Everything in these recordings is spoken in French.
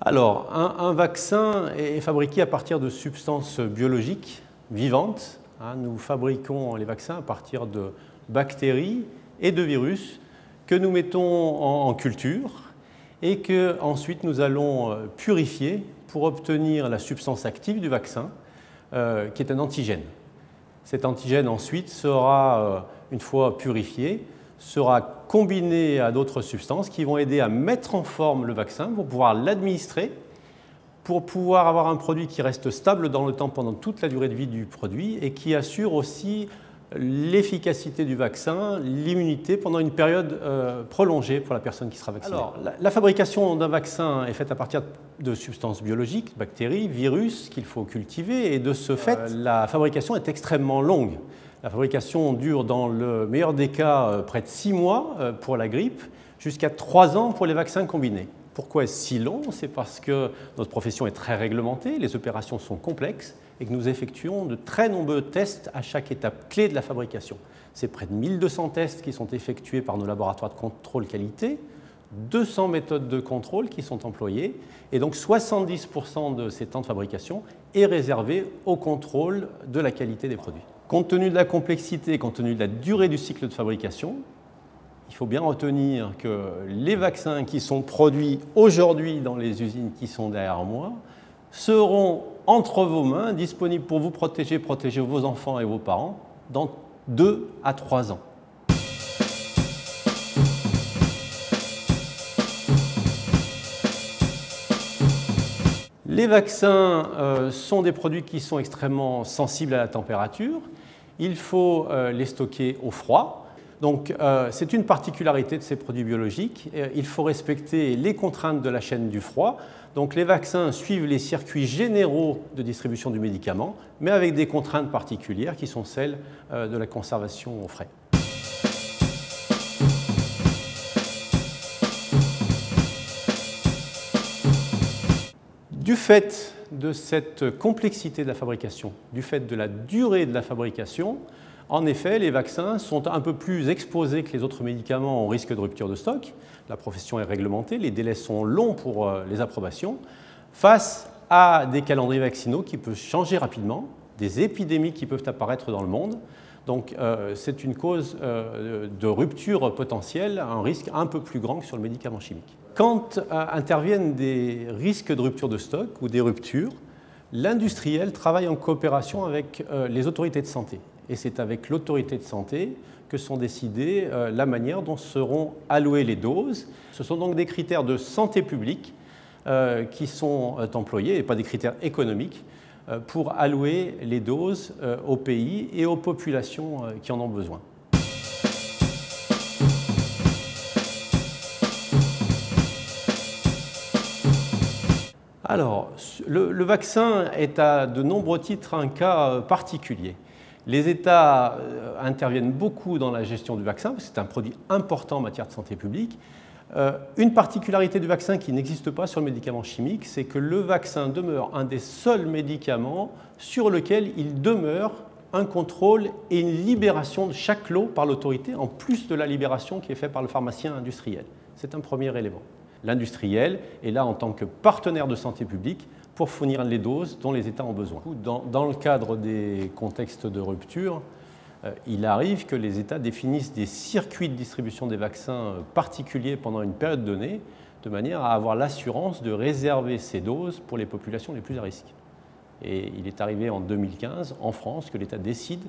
Alors, un vaccin est fabriqué à partir de substances biologiques vivantes. Nous fabriquons les vaccins à partir de bactéries et de virus que nous mettons en culture et que ensuite nous allons purifier pour obtenir la substance active du vaccin, qui est un antigène. Cet antigène ensuite sera, une fois purifié, sera combiné à d'autres substances qui vont aider à mettre en forme le vaccin pour pouvoir l'administrer, pour pouvoir avoir un produit qui reste stable dans le temps pendant toute la durée de vie du produit et qui assure aussi l'efficacité du vaccin, l'immunité pendant une période prolongée pour la personne qui sera vaccinée. Alors, la fabrication d'un vaccin est faite à partir de substances biologiques, bactéries, virus qu'il faut cultiver et de ce fait, la fabrication est extrêmement longue. La fabrication dure dans le meilleur des cas près de 6 mois pour la grippe, jusqu'à 3 ans pour les vaccins combinés. Pourquoi est-ce si long? C'est parce que notre profession est très réglementée, les opérations sont complexes et que nous effectuons de très nombreux tests à chaque étape clé de la fabrication. C'est près de 1200 tests qui sont effectués par nos laboratoires de contrôle qualité, 200 méthodes de contrôle qui sont employées et donc 70% de ces temps de fabrication est réservé au contrôle de la qualité des produits. Compte tenu de la complexité, compte tenu de la durée du cycle de fabrication, il faut bien retenir que les vaccins qui sont produits aujourd'hui dans les usines qui sont derrière moi seront entre vos mains, disponibles pour vous protéger, protéger vos enfants et vos parents dans 2 à 3 ans. Les vaccins sont des produits qui sont extrêmement sensibles à la température. Il faut les stocker au froid. Donc, c'est une particularité de ces produits biologiques. Il faut respecter les contraintes de la chaîne du froid. Donc, les vaccins suivent les circuits généraux de distribution du médicament, mais avec des contraintes particulières qui sont celles de la conservation au frais. Du fait de cette complexité de la fabrication, du fait de la durée de la fabrication, en effet, les vaccins sont un peu plus exposés que les autres médicaments au risque de rupture de stock. La profession est réglementée, les délais sont longs pour les approbations, face à des calendriers vaccinaux qui peuvent changer rapidement, des épidémies qui peuvent apparaître dans le monde. Donc, c'est une cause de rupture potentielle, un risque un peu plus grand que sur le médicament chimique. Quand interviennent des risques de rupture de stock ou des ruptures, l'industriel travaille en coopération avec les autorités de santé. Et c'est avec l'autorité de santé que sont décidées la manière dont seront allouées les doses. Ce sont donc des critères de santé publique qui sont employés, et pas des critères économiques, pour allouer les doses aux pays et aux populations qui en ont besoin. Alors, le vaccin est à de nombreux titres un cas particulier. Les États interviennent beaucoup dans la gestion du vaccin, parce que c'est un produit important en matière de santé publique. Une particularité du vaccin qui n'existe pas sur le médicament chimique, c'est que le vaccin demeure un des seuls médicaments sur lequel il demeure un contrôle et une libération de chaque lot par l'autorité, en plus de la libération qui est faite par le pharmacien industriel. C'est un premier élément. L'industriel est là en tant que partenaire de santé publique pour fournir les doses dont les États ont besoin. Dans le cadre des contextes de rupture, il arrive que les États définissent des circuits de distribution des vaccins particuliers pendant une période donnée, de manière à avoir l'assurance de réserver ces doses pour les populations les plus à risque. Et il est arrivé en 2015, en France, que l'État décide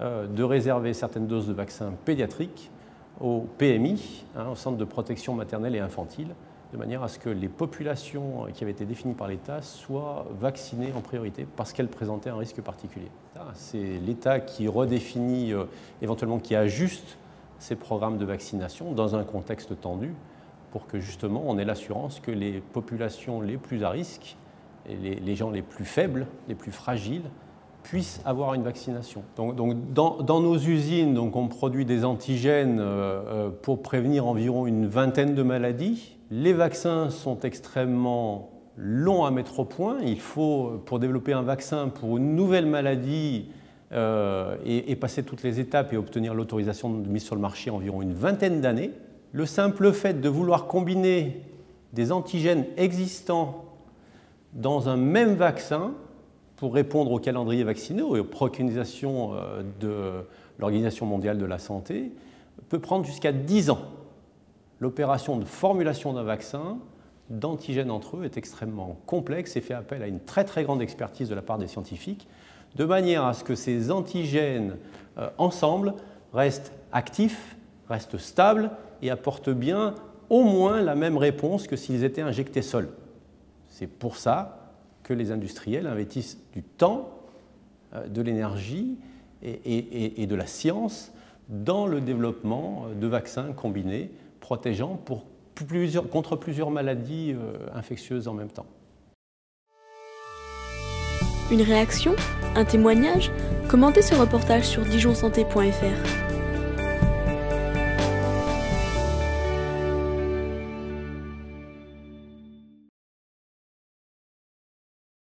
de réserver certaines doses de vaccins pédiatriques au PMI, au Centre de protection maternelle et infantile, de manière à ce que les populations qui avaient été définies par l'État soient vaccinées en priorité parce qu'elles présentaient un risque particulier. C'est l'État qui redéfinit, éventuellement qui ajuste ses programmes de vaccination dans un contexte tendu pour que justement on ait l'assurance que les populations les plus à risque, et les gens les plus faibles, les plus fragiles, puissent avoir une vaccination. Donc dans nos usines, on produit des antigènes pour prévenir environ une vingtaine de maladies. Les vaccins sont extrêmement longs à mettre au point. Il faut, pour développer un vaccin pour une nouvelle maladie et passer toutes les étapes et obtenir l'autorisation de mise sur le marché, environ une vingtaine d'années. Le simple fait de vouloir combiner des antigènes existants dans un même vaccin pour répondre au calendrier vaccinal et aux préconisations de l'Organisation mondiale de la santé peut prendre jusqu'à 10 ans. L'opération de formulation d'un vaccin, d'antigènes entre eux, est extrêmement complexe et fait appel à une très très grande expertise de la part des scientifiques, de manière à ce que ces antigènes ensemble restent actifs, restent stables et apportent bien au moins la même réponse que s'ils étaient injectés seuls. C'est pour ça que les industriels investissent du temps, de l'énergie et de la science dans le développement de vaccins combinés protégeant contre plusieurs maladies infectieuses en même temps. Une réaction? Un témoignage? Commentez ce reportage sur dijonsanté.fr.